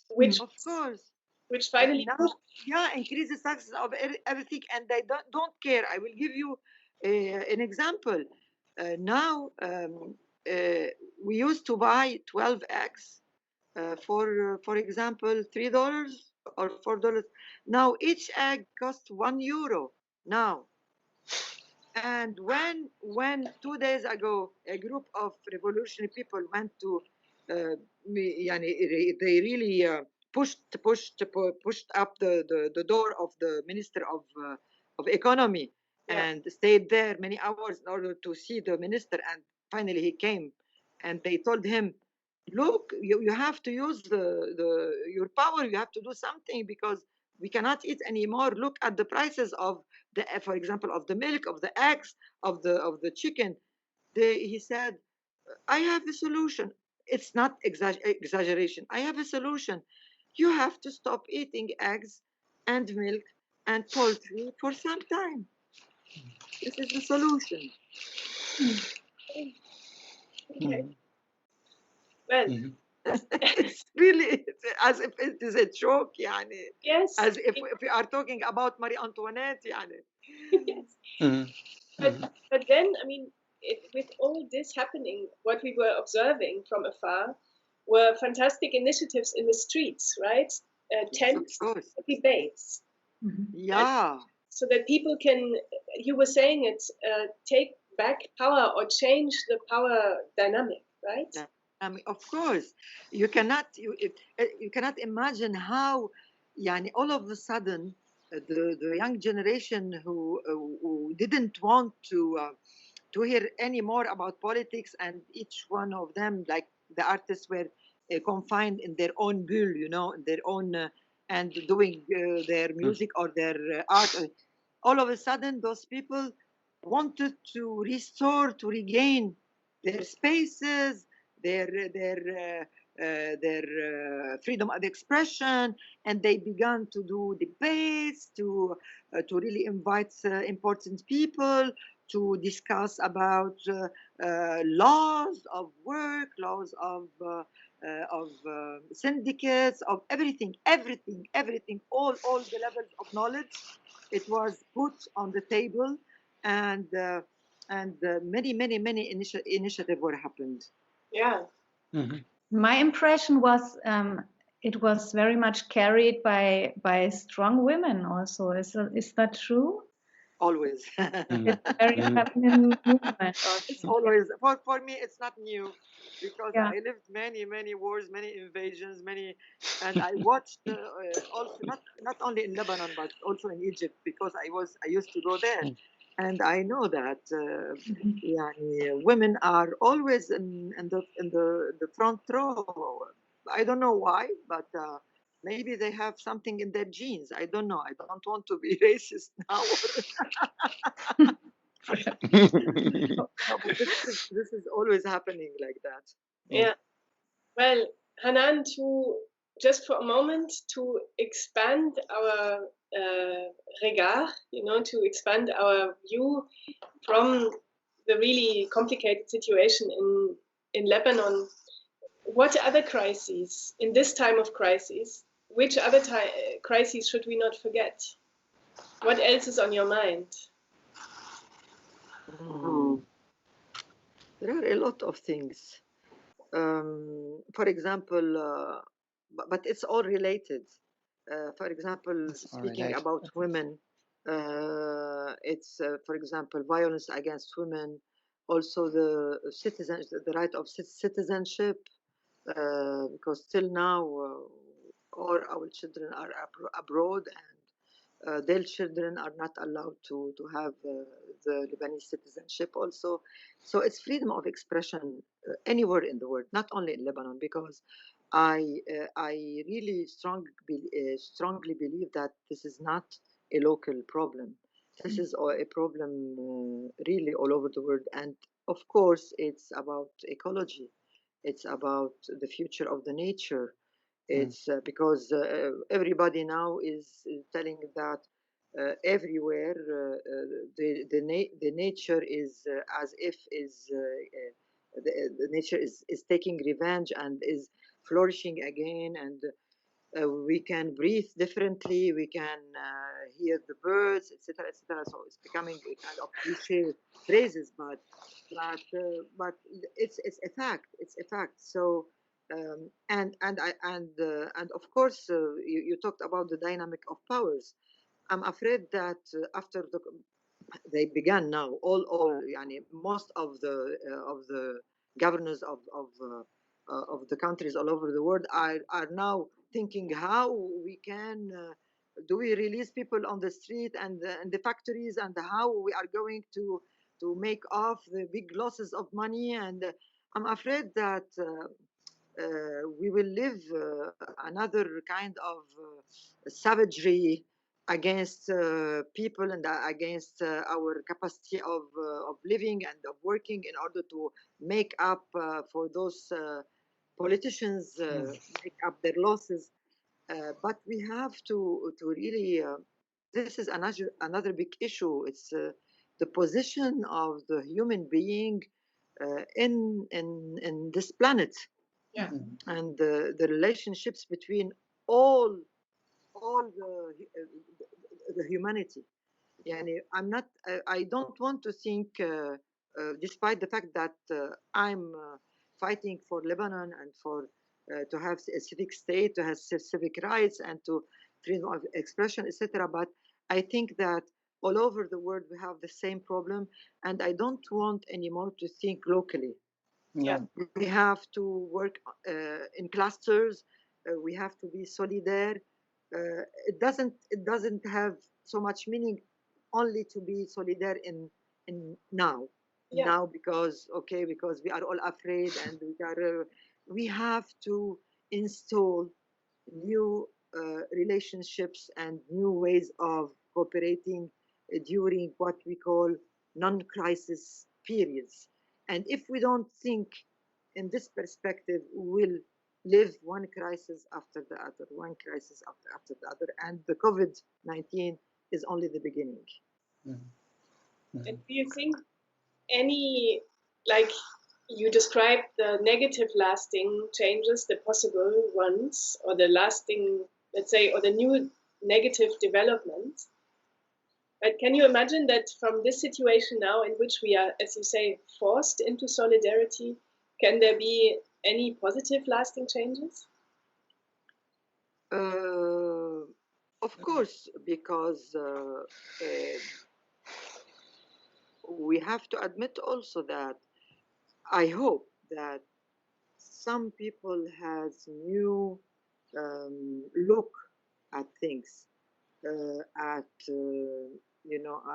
which of course. which finally Now, yeah, increases taxes of everything, and they don't care. I will give you an example. Now, we used to buy 12 eggs for example, $3 or $4. Now each egg costs €1 now. And when 2 days ago a group of revolutionary people went to they really pushed up the door of the minister of economy, yeah, and stayed there many hours in order to see the minister, and finally he came, and they told him, look, you have to use your power, you have to do something, because we cannot eat anymore. Look at the prices of for example, of the milk, of the eggs, of the chicken. He said, I have a solution. It's not exaggeration. I have a solution. You have to stop eating eggs and milk and poultry for some time. This is the solution. okay. Well, It's really as if it is a joke, yani. yes, As if we are talking about Marie Antoinette, yani. yes. But then, I mean, with all this happening, what we were observing from afar were fantastic initiatives in the streets, right? Yes, of Tents, course. debates, Yeah. so that people can, you were saying it, take back power or change the power dynamic, right? I mean, of course, you cannot imagine how, yani, all of a sudden, the young generation who didn't want to hear any more about politics, and each one of them, like the artists, were confined in their own bulle, in their own, and doing their music or their art. All of a sudden, those people wanted to restore, to regain their spaces, their their freedom of expression, and they began to do debates, to really invite important people to discuss about laws of work, laws of syndicates, of everything, all the levels of knowledge. It was put on the table, and many initiatives were happened. Yeah. My impression was it was very much carried by strong women also. Is that true? Always. It's very feminine movement It's also. always, for me, it's not new, because Yeah. I lived many wars, many invasions, and I watched also, not only in Lebanon but also in Egypt, because I used to go there, and I know that women are always in the front row. I don't know why, but maybe they have something in their genes. I don't know. I don't want to be racist now. No, but this is always happening like that. Yeah. Well, Hanan, to just for a moment to expand our regard, to expand our view from the really complicated situation in Lebanon. What other crises in this time of crisis? Which other crises should we not forget? What else is on your mind? There are a lot of things. For example, but it's all related. For example, speaking about women, it's for example, violence against women, also the right of citizenship, because till now all our children are abroad, and their children are not allowed to have the Lebanese citizenship also. So it's freedom of expression anywhere in the world, not only in Lebanon, because I really strongly believe that this is not a local problem. This is a problem really all over the world, and of course it's about ecology. It's about the future of the nature. It's because everybody now is telling that everywhere the nature is as if is the nature is taking revenge, and is flourishing again, and we can breathe differently, we can hear the birds, etc., etc. So it's becoming a kind of cliche phrases, but it's a fact. It's a fact. So and of course you talked about the dynamic of powers. I'm afraid that after they began now, yani most of the governors of the countries all over the world are now thinking how we can do we release people on the street and the factories, and how we are going to make off the big losses of money. And I'm afraid that we will live another kind of savagery against people, and against our capacity of living and of working, in order to make up for those politicians make up their losses. But we have to really this is another big issue. It's the position of the human being in this planet, Yeah. and the relationships between all the humanity. Yani, I don't want to think, despite the fact that I'm fighting for Lebanon and for to have a civic state, to have civic rights, and to freedom of expression, etc. But I think that all over the world we have the same problem, and I don't want anymore to think locally. Yeah. We have to work in clusters. We have to be solidaire. It doesn't have so much meaning only to be solidaire in now. Yeah. Now, because we are all afraid, and we have to install new relationships and new ways of cooperating during what we call non-crisis periods. And if we don't think in this perspective, we'll live one crisis after the other, one crisis after the other. And the COVID-19 is only the beginning. And do you think any, like you described the negative lasting changes, the possible ones, or the lasting, let's say, or the new negative developments? But can you imagine that from this situation now, in which we are, as you say, forced into solidarity, can there be any positive lasting changes? Of course, because we have to admit also that I hope that some people has new look at things, at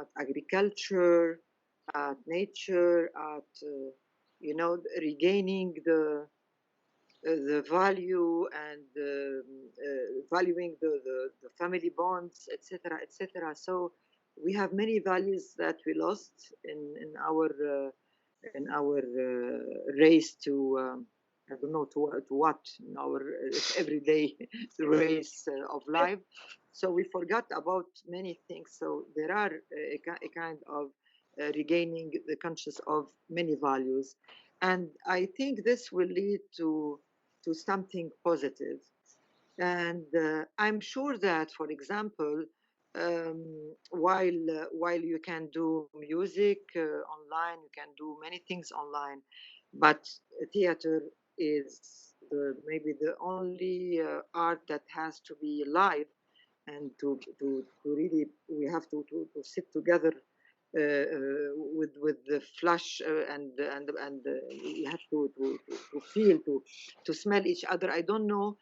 at agriculture, at nature, at regaining the value, and valuing the family bonds, etc., etc. So we have many values that we lost in our race to I don't know to what, in our everyday race of life. So we forgot about many things. So there are a kind of regaining the conscious of many values, and I think this will lead to something positive. And I'm sure that, for example, while you can do music online, you can do many things online, but theater is maybe the only art that has to be live, and to really we have to sit together with the flash, and you have to feel, to smell each other. I don't know.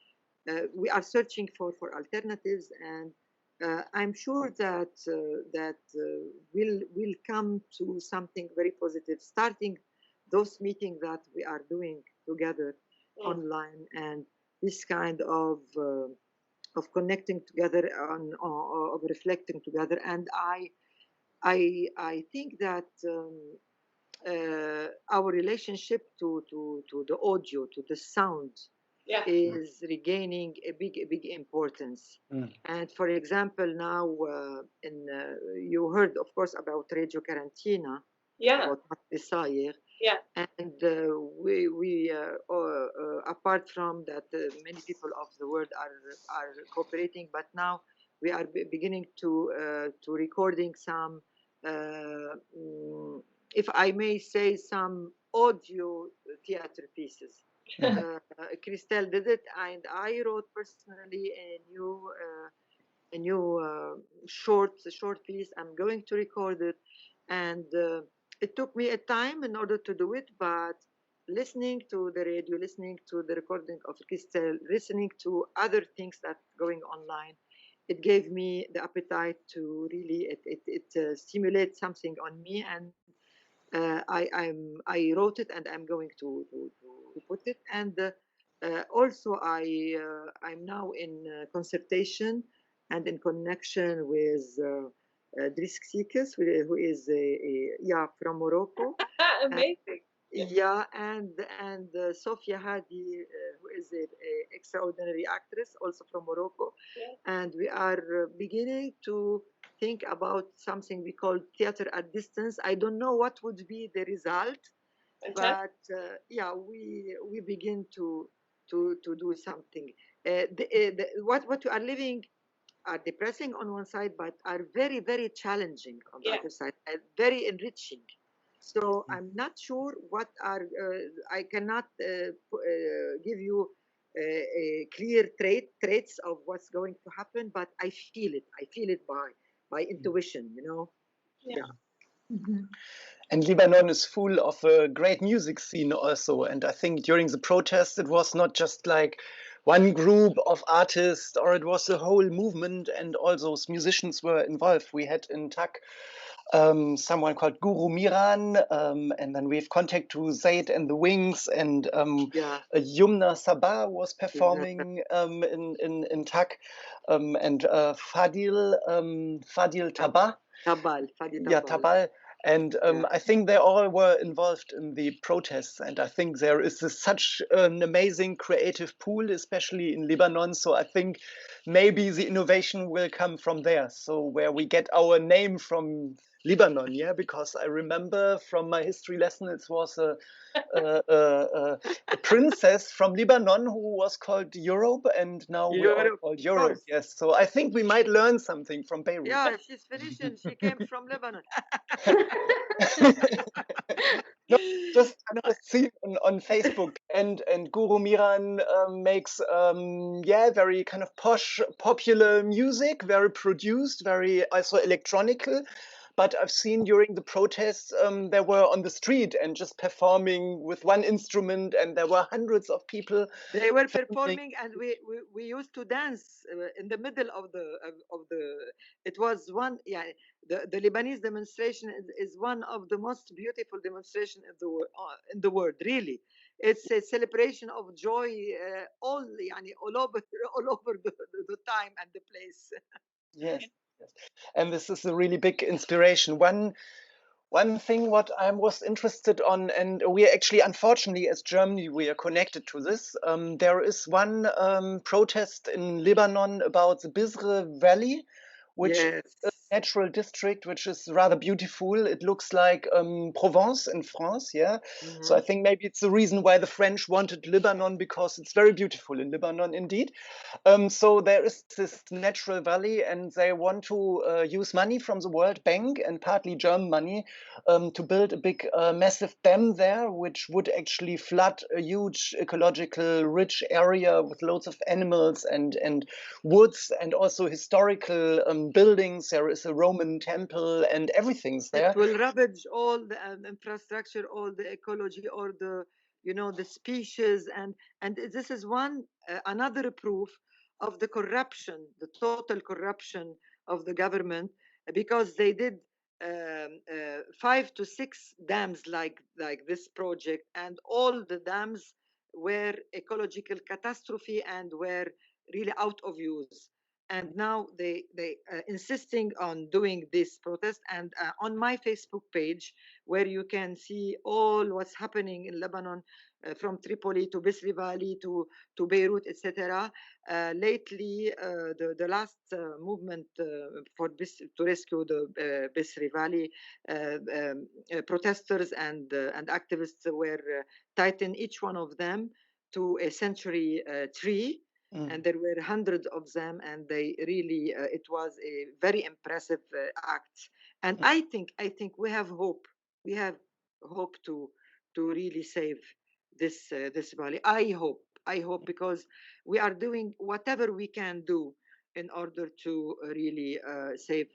We are searching for alternatives, and I'm sure that we'll come to something very positive, starting those meetings that we are doing together online, and this kind of connecting together, of reflecting together. And I think that our relationship to the audio, to the sound, is regaining a big importance. And for example, now you heard, of course, about Radio Karantina, about what بيصاير. Yeah. And we apart from that, many people of the world are cooperating, but now we are beginning to recording some, if I may say, some audio theater pieces. Christelle did it, and I wrote personally a new short piece. I'm going to record it, and it took me a time in order to do it, but listening to the radio, listening to the recording of Christelle, listening to other things that going online, it gave me the appetite to really stimulate something on me, and I wrote it, and I'm going to put it. And also I'm now in consultation and in connection with Driss Xikas, who is yeah, from Morocco. Amazing. Yeah, and Sofia Hadi, who is an extraordinary actress, also from Morocco. Yeah. And we are beginning to think about something we call theater at distance. I don't know what would be the result, but yeah, we begin to do something. What you are living are depressing on one side, but are very, very challenging on the other side, and very enriching. So I'm not sure what are, I cannot give you clear traits of what's going to happen, but I feel it. I feel it by intuition, you know? Yeah. Mhm. And Lebanon is full of a great music scene also. And I think during the protest, it was not just like one group of artists, or it was a whole movement, and all those musicians were involved. We had in TAC someone called Guru Miran, and then we have contact to Zaid and the Wings, and Yumna Sabah was performing in TAC, and Fadil Tabah. Yeah, Tabal. And I think they all were involved in the protests. And I think there is such an amazing creative pool, especially in Lebanon. So I think maybe the innovation will come from there. So where we get our name from Lebanon, yeah, because I remember from my history lesson, it was a princess from Lebanon who was called Europe, and now we are called Europe. Yes, so I think we might learn something from Beirut. Yeah, she's Phoenician. She came from Lebanon. No, just seen on Facebook, and Guru Miran makes yeah, very kind of posh, popular music, very produced, very also electronical. But I've seen during the protests, they were on the street and just performing with one instrument, and there were hundreds of people. They were performing, and we used to dance in the middle of the. It was one, yeah. The Lebanese demonstration is one of the most beautiful demonstrations in the world. Really, it's a celebration of joy all over the time and the place. Yes, yes, and this is a really big inspiration. One thing what I was interested on, and we are actually, unfortunately, as Germany, we are connected to this. There is one protest in Lebanon about the Bizre Valley, which is a natural district which is rather beautiful. It looks like Provence in France, yeah. So I think maybe it's the reason why the French wanted Lebanon, because it's very beautiful in Lebanon indeed. So there is this natural valley, and they want to use money from the World Bank and partly German money to build a big, massive dam there, which would actually flood a huge ecological rich area with loads of animals and woods, and also historical buildings. There is a Roman temple and everything's there. It will ravage all the infrastructure, all the ecology, or the the species, and this is one another proof of the corruption, the total corruption of the government, because they did 5 to 6 dams like this project, and all the dams were ecological catastrophe and were really out of use. And now they insisting on doing this protest. And on my Facebook page, where you can see all what's happening in Lebanon, from Tripoli to Bisri Valley to Beirut, etc. Lately, the last movement to rescue the Bisri Valley protesters and activists were tightened, each one of them, to a century tree. And there were hundreds of them, and they really, it was a very impressive act. And I think we have hope. We have hope to really save this valley. I hope, because we are doing whatever we can do in order to really save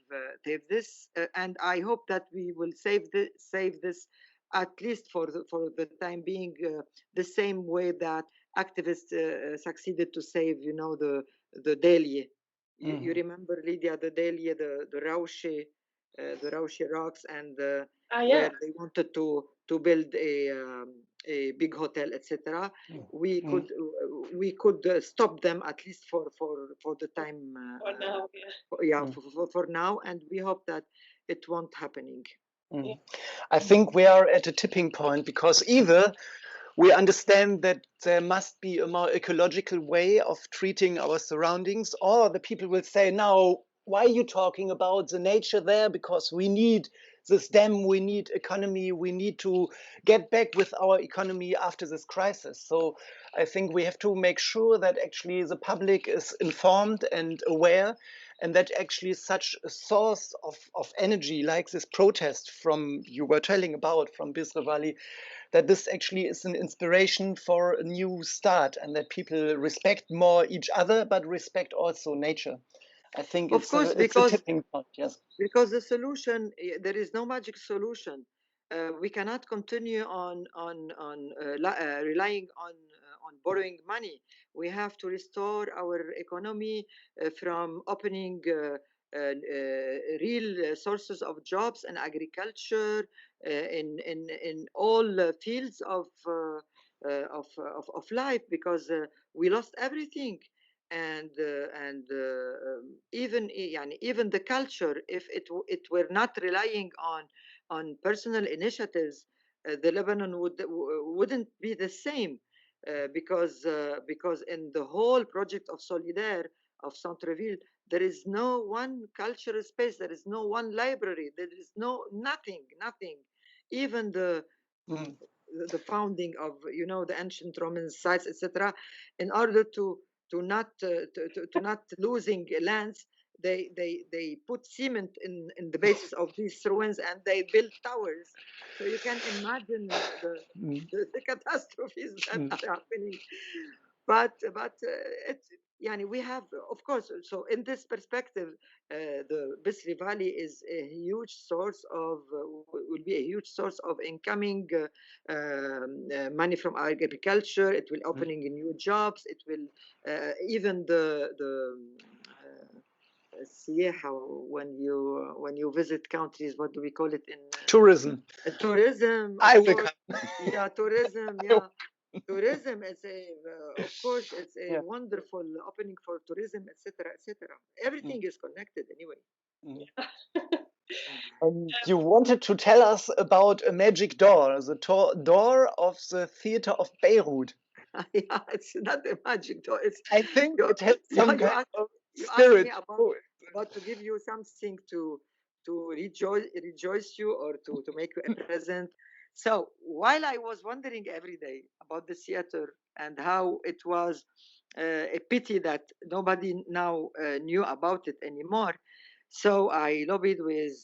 this. And I hope that we will save this at least for the time being, the same way that activists succeeded to save, the Delie. You remember, Lydia, the Delie, the Rausche rocks, and where they wanted to build a big hotel, etc. We could stop them, at least for the time. For now, for now, and we hope that it won't happening. I think we are at a tipping point, because either we understand that there must be a more ecological way of treating our surroundings, or the people will say, now, why are you talking about the nature there? Because we need this dam, we need economy, we need to get back with our economy after this crisis. So I think we have to make sure that actually the public is informed and aware, and that actually such a source of energy like this protest from you were telling about from Bisri Valley, that this actually is an inspiration for a new start, and that people respect more each other, but respect also nature. I think of course, because a tipping point, yes. Because the solution, there is no magic solution. We cannot continue on relying on borrowing money. We have to restore our economy from opening real sources of jobs and agriculture in all fields of life, because we lost everything. And even the culture, if it were not relying on personal initiatives, the Lebanon wouldn't be the same, because in the whole project of Solidaire of Centreville, there is no one cultural space, there is no one library, there is nothing. Even the founding of the ancient Roman sites, etc., in order to not losing lands, they put cement in the bases of these ruins, and they build towers. So you can imagine the catastrophes that are happening. But it's we have, of course. So in this perspective, the Bisri Valley is a huge source of will be a huge source of incoming money from agriculture. It will opening new jobs. It will even the siyaha, when you visit countries, what do we call it in tourism? Tourism. I will come. Yeah, tourism. Yeah. Tourism is of course, it's a wonderful opening for tourism, etc., etc. Everything is connected anyway. You wanted to tell us about a magic door, the door of the theater of Beirut. Yeah, it's not a magic door. I think it has some kind of spirit. You asked me about to give you something to rejoice you, or to make you a present. So while I was wondering every day about the theater and how it was a pity that nobody now knew about it anymore, so I lobbied with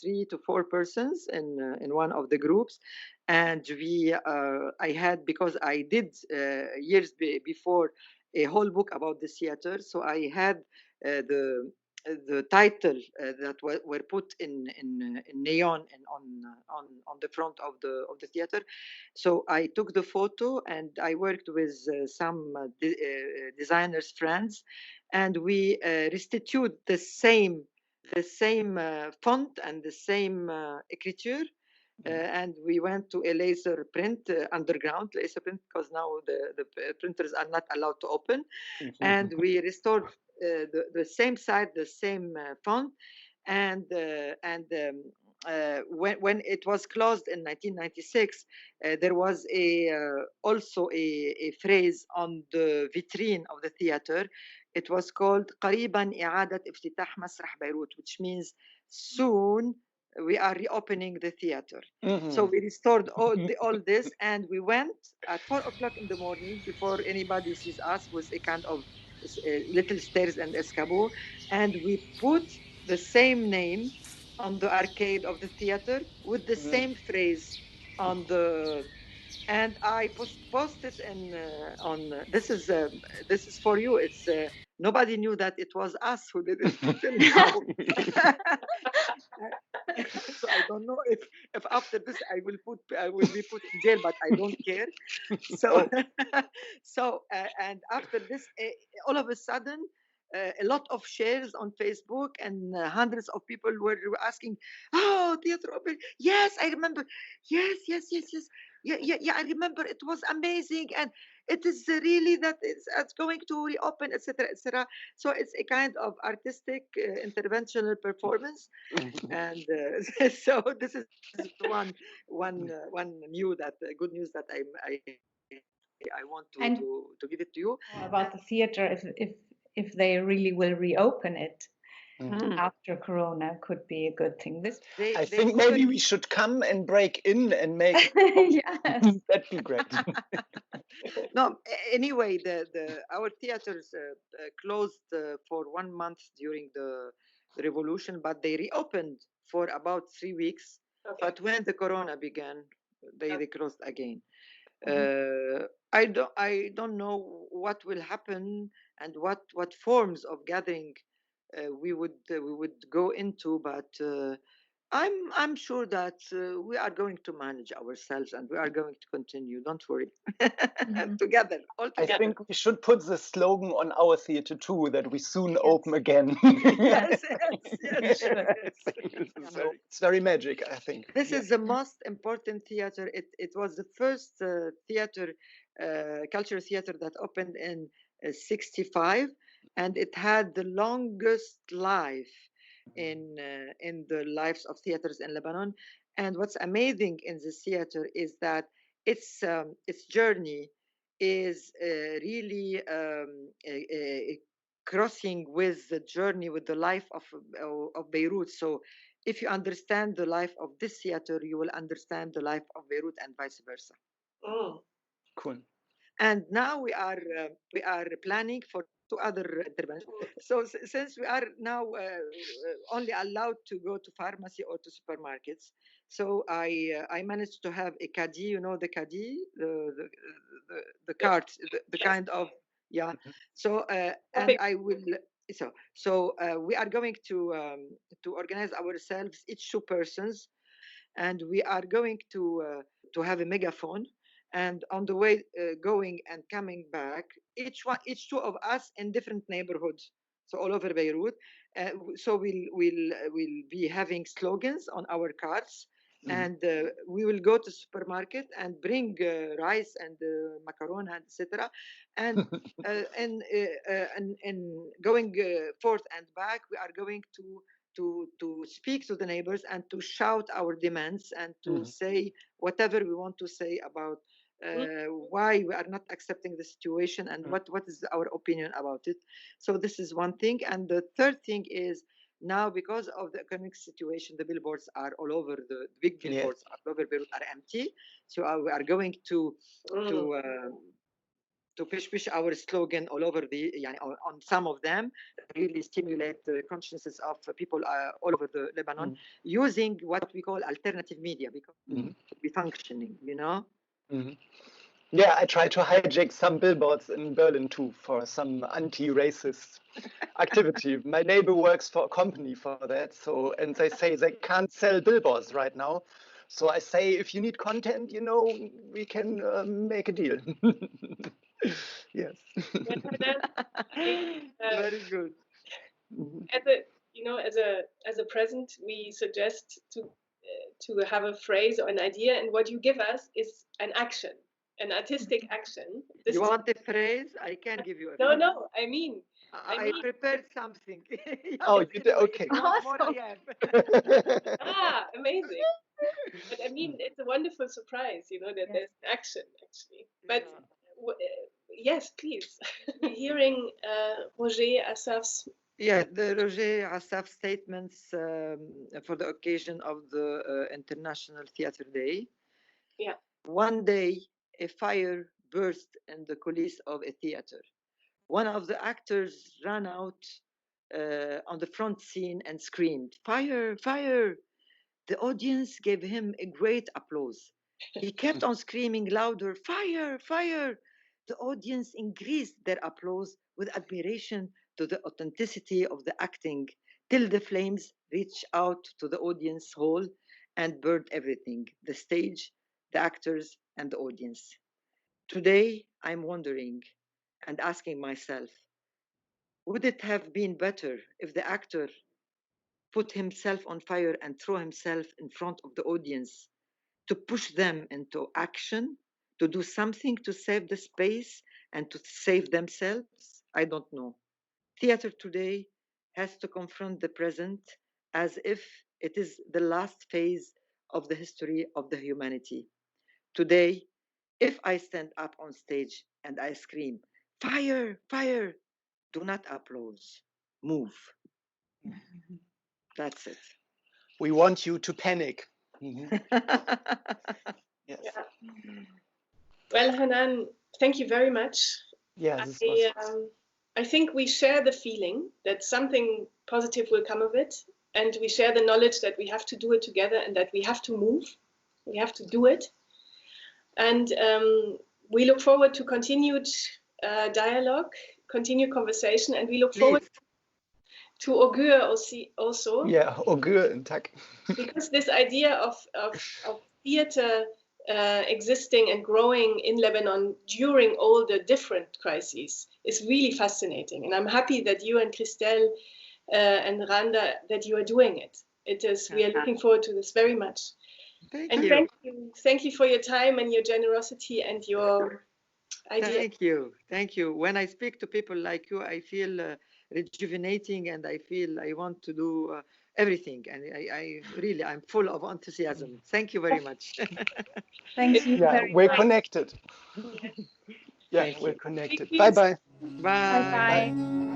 3 to 4 persons in one of the groups, and I had, because I did years before a whole book about the theater, so I had the title that were put in neon and on the front of the theater. So I took the photo, and I worked with some designers friends, and we restituted the same font and the same écriture. And we went to a laser print, underground laser print, because now the printers are not allowed to open. And we restored the same side, the same font, and when it was closed in 1996, there was also a phrase on the vitrine of the theater. It was called قريبا إعادة افتتاح مسرح بيروت, which means soon we are reopening the theater. So we restored all this, and we went at 4 o'clock in the morning before anybody sees us with a kind of little stairs and escabeau, and we put the same name on the arcade of the theater with the same phrase on the, and I posted in on this is for you. It's nobody knew that it was us who did it until now. So I don't know if after this I will be put in jail, but I don't care. So so and after this, all of a sudden, a lot of shares on Facebook, and hundreds of people were asking, "Oh, theater open? Yes, I remember. Yes. Yeah, I remember. It was amazing, and it is really that it's going to reopen, etc., etc." So it's a kind of artistic interventional performance, and so this is one good news that I want to give it to you. About the theater, if they really will reopen it after Corona, could be a good thing. I think maybe we should come and break in and make yes. That'd be great. No, anyway, our theaters closed for 1 month during the revolution, but they reopened for about 3 weeks. Okay. But when the Corona began, they closed again. I don't know what will happen and what forms of gathering we would go into, but I'm sure that we are going to manage ourselves, and we are going to continue. Don't worry. Together, all I together. think we should put the slogan on our theater too, that we soon open again. Yes. So it's very magic, I think. This is the most important theater. It was the first theater, cultural theater that opened in 65, and it had the longest life in the lives of theaters in Lebanon. And what's amazing in this theater is that its journey is really crossing with the journey with the life of Beirut. So if you understand the life of this theater, you will understand the life of Beirut, and vice versa. Cool. And now we are planning for 2 other interventions. So since we are now only allowed to go to pharmacy or to supermarkets, so I managed to have a kadi, you know, the kadi, the cart, the kind of, yeah. So and I will. So we are going to organize ourselves, each 2 persons, and we are going to have a megaphone. And on the way going and coming back, each 2 of us in different neighborhoods, so all over Beirut. So we'll be having slogans on our cards, and we will go to supermarket and bring rice and macaroni, etc. And and going forth and back, we are going to speak to the neighbors and to shout our demands and to say whatever we want to say about why we are not accepting the situation and what is our opinion about it. So this is one thing. And the third thing is, now because of the economic situation, the billboards are all over, the big billboards all over Beirut are empty. So we are going to push our slogan all over on some of them, really stimulate the consciousness of people all over the Lebanon, using what we call alternative media, because to be functioning, you know. Yeah, I try to hijack some billboards in Berlin too for some anti-racist activity. My neighbor works for a company for that, so, and they say they can't sell billboards right now. So I say, if you need content, you know, we can make a deal. Yes. Very good. As a present, we suggest to have a phrase or an idea, and what you give us is an action, an artistic action. You want a phrase? I can give you a no, phrase. no. I mean, I prepared something. Oh, you did? Okay. What I have. Amazing. But I mean, it's a wonderful surprise, you know, that there's action actually. But yes, please. We're hearing Roger Assaf's. Yeah, the Roger Assaf statements for the occasion of the International Theatre Day. Yeah. One day, a fire burst in the coulisses of a theater. One of the actors ran out on the front scene and screamed, "Fire! Fire!" The audience gave him a great applause. He kept on screaming louder, "Fire! Fire!" The audience increased their applause with admiration to the authenticity of the acting, till the flames reached out to the audience hall and burned everything, the stage, the actors, and the audience. Today, I'm wondering and asking myself, would it have been better if the actor put himself on fire and threw himself in front of the audience to push them into action, to do something to save the space and to save themselves? I don't know. Theater today has to confront the present as if it is the last phase of the history of the humanity. Today, if I stand up on stage and I scream, "Fire! Fire!" do not applaud. Move. That's it. We want you to panic. Yes. Yeah. Well, Hanane, thank you very much. Yes. I think we share the feeling that something positive will come of it, and we share the knowledge that we have to do it together and that we have to move. We have to do it. And we look forward to continued dialogue, continued conversation, and we look forward to augure also. Yeah, augure and tak. Because this idea of theater existing and growing in Lebanon during all the different crises is really fascinating. And I'm happy that you and Christelle and Randa, that you are doing it. It is, we are looking forward to this very much. Thank you. Thank you for your time and your generosity and your idea. Thank you. When I speak to people like you, I feel rejuvenating, and I feel I want to do everything. And I'm full of enthusiasm. Thank you very much. Thank you. Yeah, we're connected. Yeah, we're connected. Bye-bye. Bye. Bye.